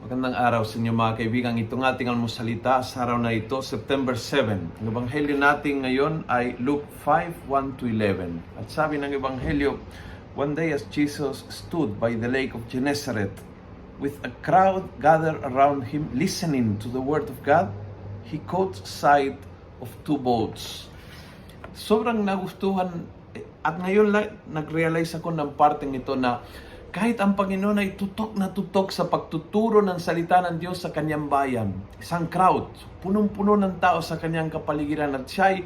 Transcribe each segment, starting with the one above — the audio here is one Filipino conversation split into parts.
Magandang araw sa inyo mga kaibigan. Itong ating almusalita sa araw na ito, September 7. Ang ebanghelyo natin ngayon ay Luke 5:1-11. At sabi ng ebanghelyo, one day as Jesus stood by the lake of Gennesaret, with a crowd gathered around him listening to the word of God, he caught sight of two boats. Sobrang nagustuhan at ngayon nag-realize ako ng parteng ito na kahit ang Panginoon ay tutok na tutok sa pagtuturo ng salita ng Diyos sa kanyang bayan, isang crowd, punong-puno ng tao sa kanyang kapaligiran at siya ay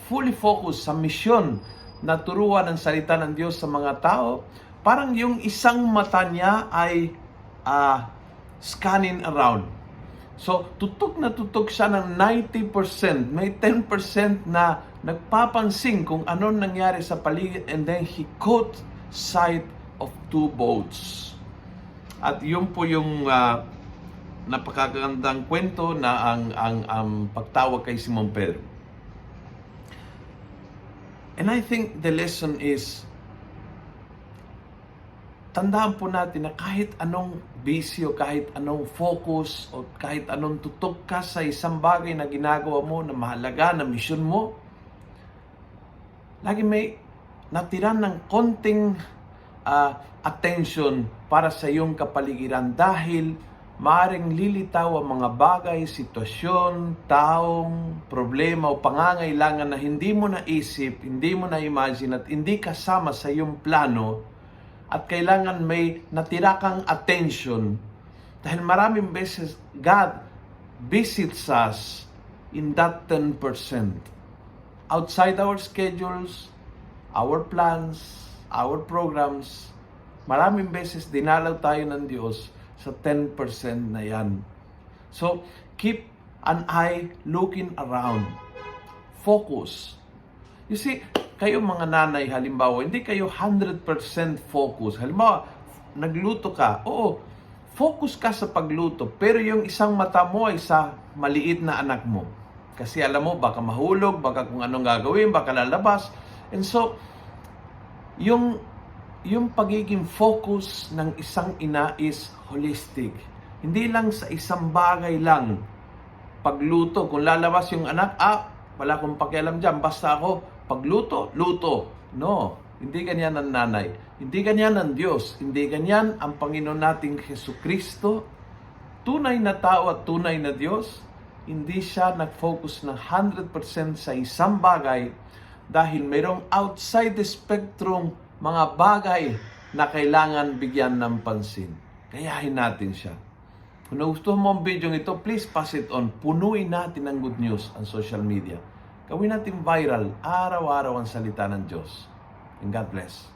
fully focused sa misyon na turuan ng salita ng Diyos sa mga tao, parang yung isang mata niya ay scanning around. So, tutok na tutok siya ng 90%. May 10% na nagpapansin kung anong nangyari sa paligid, and then he caught sight of two boats. At yun po yung napakagandang kwento na ang pagtawag kay Simon Pedro. And I think the lesson is, tandaan po natin na kahit anong bisyo, kahit anong focus, o kahit anong tutok ka sa isang bagay na ginagawa mo, na mahalaga, na misyon mo, lagi may natira ng konting attention para sa iyong kapaligiran dahil maaaring lilitaw ang mga bagay, sitwasyon, taong, problema o pangangailangan na hindi mo naisip, hindi mo na-imagine at hindi kasama sa iyong plano, at kailangan may natira kang attention dahil maraming beses God visits us in that 10%. Outside our schedules, our plans, our programs, maraming beses dinalaw tayo ng Diyos sa 10% na yan. So, keep an eye looking around. Focus. You see, kayo mga nanay, halimbawa, hindi kayo 100% focus. Halimbawa, nagluto ka. Oo, focus ka sa pagluto. Pero yung isang mata mo ay sa maliit na anak mo. Kasi alam mo, baka mahulog, baka kung anong gagawin, baka lalabas. And so, yung pagiging focus ng isang ina is holistic. Hindi lang sa isang bagay lang. Pagluto, kung lalabas yung anak, wala akong pakialam dyan, basta ako, pagluto, luto. No, hindi ganyan ang nanay. Hindi ganyan ang Diyos. Hindi ganyan ang Panginoon nating Jesucristo. Tunay na tao at tunay na Diyos, hindi siya nag-focus ng 100% sa isang bagay dahil mayroong outside the spectrum mga bagay na kailangan bigyan ng pansin. Kayahin natin siya. Kung nagustuhan mo ang video ito, please pass it on. Punuin natin ng good news ang social media. Gawin natin viral, araw-araw ang salita ng Diyos. And God bless.